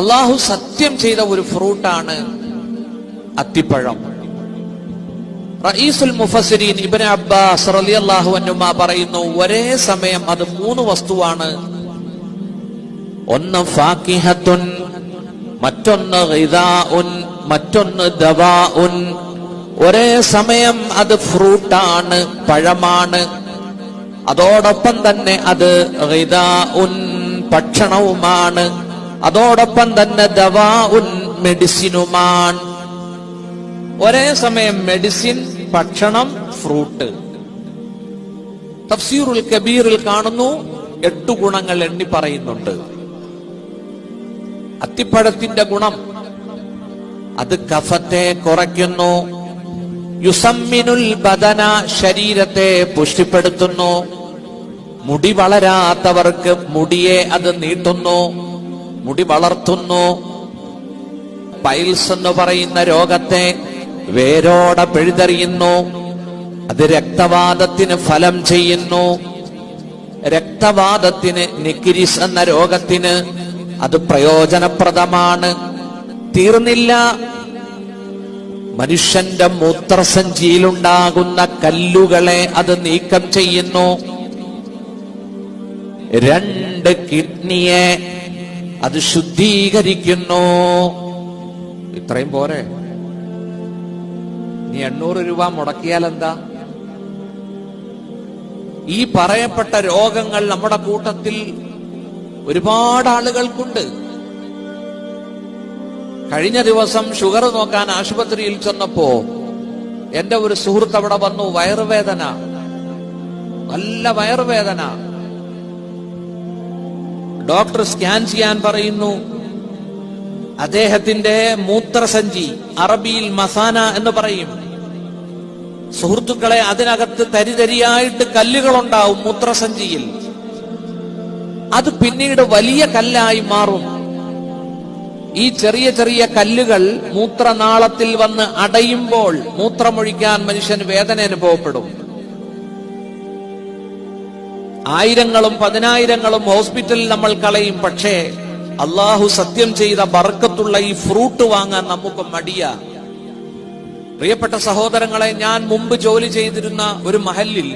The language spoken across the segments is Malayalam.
അള്ളാഹു സത്യം ചെയ്ത ഒരു ഫ്രൂട്ടാണ് അത്തിപ്പഴം. റഈസുൽ മുഫസ്സിരീൻ ഇബ്നു അബ്ബാസ് റളിയല്ലാഹു അൻഹുമാ പറയുന്നു, ഒരേ സമയം അത് 3 വസ്തുവാണ്. ഒന്ന് ഫാക്കിഹത്തുൻ, മറ്റൊന്ന് ഗിദാഉൻ, മറ്റൊന്ന് ദവാഉൻ. ഒരേ സമയം അത് ഫ്രൂട്ടാണ്, പഴമാണ്. അതോടൊപ്പം തന്നെ അത് ഗിദാഉൻ, ഭക്ഷണവുമാണ്. അതോടൊപ്പം തന്നെ ദവാഉൻ, മെഡിസിനുമാണ്. ഒരേ സമയം മെഡിസിൻ, ഭക്ഷണം, ഫ്രൂട്ട്. തഫ്സീറുൽ കബീറിൽ കാണുന്നു 8 ഗുണങ്ങൾ എണ്ണി പറയുന്നുണ്ട്. അത്തിപ്പഴത്തിന്റെ ഗുണം, അത് കഫത്തെ കുറയ്ക്കുന്നു. യുസമ്മിനുൽ ബദന, ശരീരത്തെ പുഷ്ടിപ്പെടുത്തുന്നു. മുടി വളരാത്തവർക്ക് മുടിയെ അത് നീട്ടുന്നു, മുടി വളർത്തുന്നു. പൈൽസ് എന്ന് പറയുന്ന രോഗത്തെ വേരോടെ പിഴുതെറിയുന്നു. അത് രക്തവാതത്തിന് ഫലം ചെയ്യുന്നു. രക്തവാതത്തിന്, നിക്കിരിസ് എന്ന രോഗത്തിന് അത് പ്രയോജനപ്രദമാണ്. തീർന്നില്ല, മനുഷ്യന്റെ മൂത്രസഞ്ചിയിലുണ്ടാകുന്ന കല്ലുകളെ അത് നീക്കം ചെയ്യുന്നു. 2 കിഡ്നിയെ അത് ശുദ്ധീകരിക്കുന്നു. ഇത്രയും പോരെ? നീ 800 രൂപ മുടക്കിയാൽ എന്താ? ഈ പറയപ്പെട്ട രോഗങ്ങൾ നമ്മുടെ കൂട്ടത്തിൽ ഒരുപാട് ആളുകൾക്കുണ്ട്. കഴിഞ്ഞ ദിവസം ഷുഗർ നോക്കാൻ ആശുപത്രിയിൽ ചെന്നപ്പോ എന്റെ ഒരു സുഹൃത്ത് അവിടെ വന്നു. വയറുവേദന, നല്ല വയറുവേദന. ഡോക്ടർ സ്കാൻ ചെയ്യാൻ പറയുന്നു. അദ്ദേഹത്തിന്റെ മൂത്രസഞ്ചി, അറബിയിൽ മസാന എന്ന് പറയും. സുഹൃത്തുക്കളെ, അതിനകത്ത് തരിതരിയായിട്ട് കല്ലുകളുണ്ടാവും മൂത്രസഞ്ചിയിൽ. അത് പിന്നീട് വലിയ കല്ലായി മാറും. ഈ ചെറിയ ചെറിയ കല്ലുകൾ മൂത്രനാളത്തിൽ വന്ന് അടയുമ്പോൾ മൂത്രമൊഴിക്കാൻ മനുഷ്യന് വേദന അനുഭവപ്പെടും. 1000ങ്ങളും 10000ങ്ങളും ഹോസ്പിറ്റലിൽ നമ്മൾ കളയും. പക്ഷേ അള്ളാഹു സത്യം ചെയ്ത ബർക്കത്തുള്ള ഈ ഫ്രൂട്ട് വാങ്ങാൻ നമുക്ക് മടിയാ. പ്രിയപ്പെട്ട സഹോദരങ്ങളെ, ഞാൻ മുമ്പ് ജോലി ചെയ്തിരുന്ന ഒരു മഹല്ലിൽ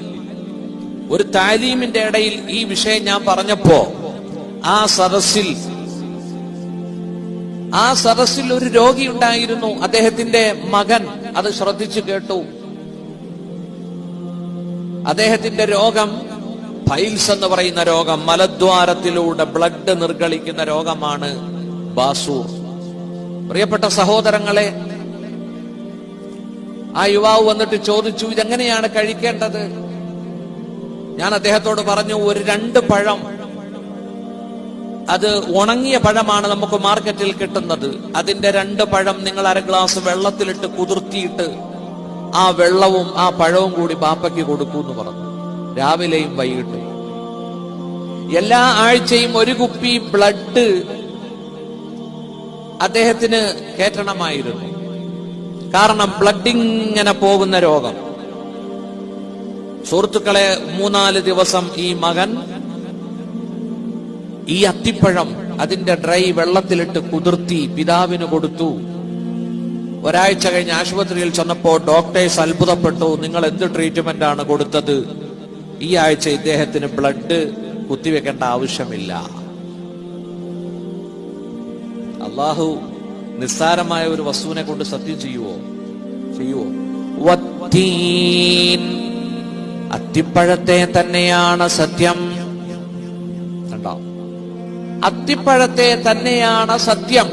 ഒരു താലീമിന്റെ ഇടയിൽ ഈ വിഷയം ഞാൻ പറഞ്ഞപ്പോ ആ സദസ്സിൽ ഒരു രോഗി ഉണ്ടായിരുന്നു. അദ്ദേഹത്തിന്റെ മകൻ അത് ശ്രദ്ധിച്ചു കേട്ടു. അദ്ദേഹത്തിന്റെ രോഗം പൈൽസ് എന്ന് പറയുന്ന രോഗം, മലദ്വാരത്തിലൂടെ ബ്ലഡ് നിർഗളിക്കുന്ന രോഗമാണ് ബാസൂർ. പ്രിയപ്പെട്ട സഹോദരങ്ങളെ, ആ യുവാവ് വന്നിട്ട് ചോദിച്ചു, ഇതെങ്ങനെയാണ് കഴിക്കേണ്ടത്? ഞാൻ അദ്ദേഹത്തോട് പറഞ്ഞു, ഒരു 2 പഴം, അത് ഉണങ്ങിയ പഴമാണ് നമുക്ക് മാർക്കറ്റിൽ കിട്ടുന്നത്. അതിന്റെ 2 പഴം നിങ്ങൾ 1/2 ഗ്ലാസ് വെള്ളത്തിലിട്ട് കുതിർത്തിയിട്ട് ആ വെള്ളവും ആ പഴവും കൂടി ബാപ്പയ്ക്ക് കൊടുക്കൂ എന്ന് പറഞ്ഞു. രാവിലെയും വൈകിട്ടും. എല്ലാ ആഴ്ചയും 1 കുപ്പി ബ്ലഡ് അദ്ദേഹത്തിന് കയറ്റണമായിരുന്നു. കാരണം ബ്ലഡ് ഇങ്ങനെ പോകുന്ന രോഗം. സുഹൃത്തുക്കളെ, 3-4 ദിവസം ഈ മകൻ ഈ അത്തിപ്പഴം അതിന്റെ ഡ്രൈ വെള്ളത്തിലിട്ട് കുതിർത്തി പിതാവിന് കൊടുത്തു. ഒരാഴ്ച കഴിഞ്ഞ് ആശുപത്രിയിൽ ചെന്നപ്പോ ഡോക്ടേഴ്സ് അത്ഭുതപ്പെട്ടു. നിങ്ങൾ എന്ത് ട്രീറ്റ്മെന്റ് ആണ് കൊടുത്തത്? ഈ ആഴ്ച ഇദ്ദേഹത്തിന് ബ്ലഡ് കുത്തിവെക്കേണ്ട ആവശ്യമില്ല. അള്ളാഹു നിസ്സാരമായ ഒരു വസ്തുവിനെ കൊണ്ട് സത്യം ചെയ്യുവോ? അത്തിപ്പഴത്തെ തന്നെയാണ് സത്യം. കണ്ടോ? അത്തിപ്പഴത്തെ തന്നെയാണ് സത്യം.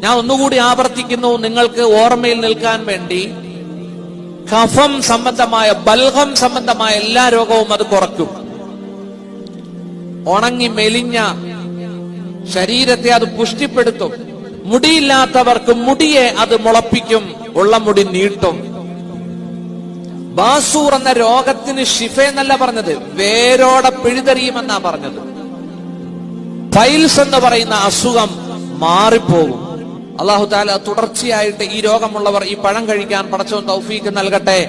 ഞാൻ ഒന്നുകൂടി ആവർത്തിക്കുന്നു, നിങ്ങൾക്ക് ഓർമ്മയിൽ നിൽക്കാൻ വേണ്ടി. കഫം സംബന്ധമായ, ബൽഗം സംബന്ധമായ എല്ലാ രോഗവും അത് കുറയ്ക്കും. ഉണങ്ങി മെലിഞ്ഞ ശരീരത്തെ അത് പുഷ്ടിപ്പെടുത്തും. മുടിയില്ലാത്തവർക്ക് മുടിയെ അത് മുളപ്പിക്കും, ഉള്ള മുടി നീട്ടും. ബാസൂർ എന്ന രോഗത്തിന് ഷിഫ എന്നല്ല പറഞ്ഞത്, വേരോടെ പിഴുതെറിയുമെന്നാ പറഞ്ഞത്. പൈൽസ് എന്ന് പറയുന്ന അസുഖം മാറിപ്പോകും. അല്ലാഹു തആല തുടർച്ചയായിട്ട് ഈ രോഗമുള്ളവർ ഈ പഴം കഴിക്കാൻ പടച്ചവൻ തൗഫീഖ് നൽകട്ടെ.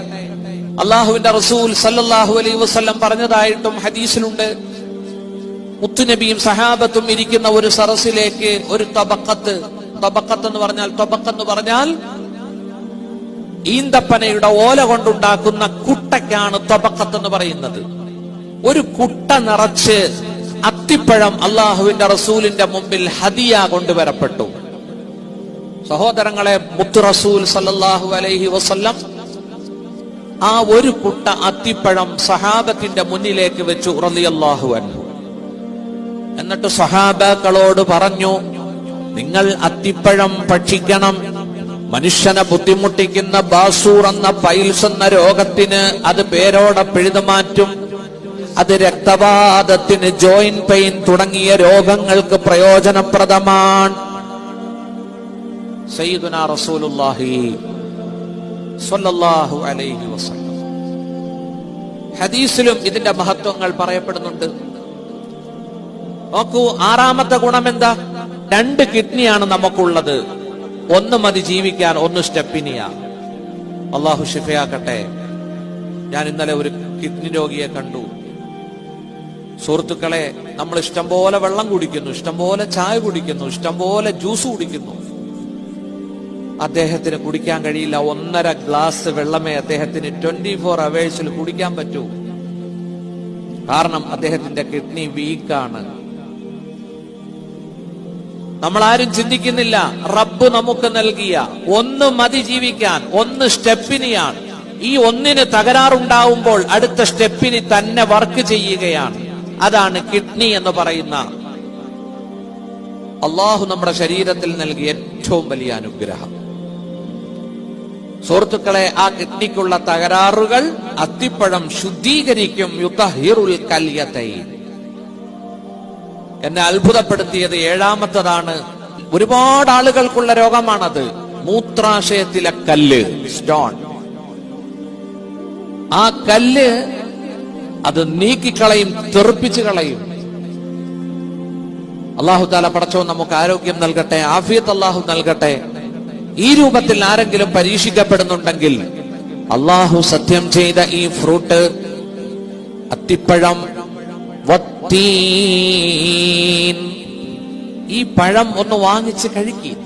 അല്ലാഹുവിന്റെ റസൂൽ സല്ലല്ലാഹു അലൈഹി വസല്ലം പറഞ്ഞതായിട്ടും ഹദീസിലുണ്ട്, മുത്തുനബിയും സഹാബത്തും ഇരിക്കുന്ന ഒരു സറസിലേക്ക് ഒരു തബക്കത്ത് എന്ന് പറഞ്ഞാൽ ഈന്തപ്പനയുടെ ഓല കൊണ്ടുണ്ടാക്കുന്ന കുട്ടയ്ക്കാണ് തബക്കത്ത് എന്ന് പറയുന്നത്. ഒരു കുട്ട നിറച്ച് അത്തിപ്പഴം അള്ളാഹുവിന്റെ റസൂലിന്റെ മുമ്പിൽ ഹദിയ കൊണ്ടുവരപ്പെട്ടു. സഹോദരങ്ങളെ, മുത്തു റസൂൽ സല്ലല്ലാഹു അലൈഹി വസല്ലം ആ ഒരു കുട്ട അത്തിപ്പഴം സഹാബത്തിന്റെ മുന്നിലേക്ക് വെച്ചു റളിയല്ലാഹു അൻഹു. എന്നിട്ട് സഹാബാക്കളോട് പറഞ്ഞു, നിങ്ങൾ അത്തിപ്പഴം ഭക്ഷിക്കണം. മനുഷ്യനെ ബുദ്ധിമുട്ടിക്കുന്ന ബാസൂർ എന്ന പൈൽസ് എന്ന രോഗത്തിന് അത് പേരോടെ പിഴുതുമാറ്റും. അത് രക്തവാതത്തിന്, ജോയിന്റ് പെയിൻ തുടങ്ങിയ രോഗങ്ങൾക്ക് പ്രയോജനപ്രദമാണ്. സയ്യിദുനാ റസൂലുള്ളാഹി സ്വല്ലല്ലാഹു അലൈഹി വസല്ലം ഹദീസിലും ഇതിന്റെ മഹത്വങ്ങൾ പറയപ്പെടുന്നുണ്ട്. നോക്കൂ, ആറാമത്തെ ഗുണം എന്താ? 2 കിഡ്നിയാണ് നമുക്കുള്ളത്. ഒന്ന് മതി ജീവിക്കാൻ, ഒന്ന് സ്റ്റെപ്പിനിയാ. അള്ളാഹു ശിഫയാക്കട്ടെ. ഞാൻ ഇന്നലെ ഒരു കിഡ്നി രോഗിയെ കണ്ടു. സുഹൃത്തുക്കളെ, നമ്മൾ ഇഷ്ടംപോലെ വെള്ളം കുടിക്കുന്നു, ഇഷ്ടംപോലെ ചായ കുടിക്കുന്നു, ഇഷ്ടംപോലെ ജ്യൂസ് കുടിക്കുന്നു. അദ്ദേഹത്തിന് കുടിക്കാൻ കഴിയില്ല. 1.5 ഗ്ലാസ് വെള്ളമേ അദ്ദേഹത്തിന് 24 അവേഴ്സിൽ കുടിക്കാൻ പറ്റൂ. കാരണം അദ്ദേഹത്തിന്റെ കിഡ്നി വീക്കാണ്. നമ്മൾ ആരും ചിന്തിക്കുന്നില്ല, റബ്ബ് നമുക്ക് നൽകിയ ഒന്ന് മതി ജീവിക്കാൻ, ഒന്ന് സ്റ്റെപ്പിനിയാണ്. ഈ ഒന്നിന് തകരാറുണ്ടാവുമ്പോൾ അടുത്ത സ്റ്റെപ്പിനി തന്നെ വർക്ക് ചെയ്യുകയാണ്. അതാണ് കിഡ്നി എന്ന് പറയുന്ന അള്ളാഹു നമ്മുടെ ശരീരത്തിൽ നൽകിയ ഏറ്റവും വലിയ അനുഗ്രഹം. സുഹൃത്തുക്കളെ, ആ കിഡ്നിക്കുള്ള തകരാറുകൾ അത്തിപ്പഴം ശുദ്ധീകരിക്കും. യുതഹിറുൽ കല്യതൈൻ. എന്നെ അത്ഭുതപ്പെടുത്തിയത് 7ാമത്തതാണ്. ഒരുപാട് ആളുകൾക്കുള്ള രോഗമാണത്. മൂത്രാശയത്തിലെ കല്ല്, സ്റ്റോൺ. ആ കല്ല് അത് നീക്കിക്കളയും, തെറിപ്പിച്ചു കളയും. അല്ലാഹു തആല പടച്ചവൻ നമുക്ക് ആരോഗ്യം നൽകട്ടെ, ആഫിയത്ത് അല്ലാഹു നൽകട്ടെ. ഈ രൂപത്തിൽ ആരെങ്കിലും പരീക്ഷിക്കപ്പെടുന്നുണ്ടെങ്കിൽ അല്ലാഹു സത്യം ചെയ്ത ഈ ഫ്രൂട്ട്, അത്തിപ്പഴം, വത്തീൻ, ഈ പഴം ഒന്ന് വാങ്ങിച്ച് കഴിക്കുക.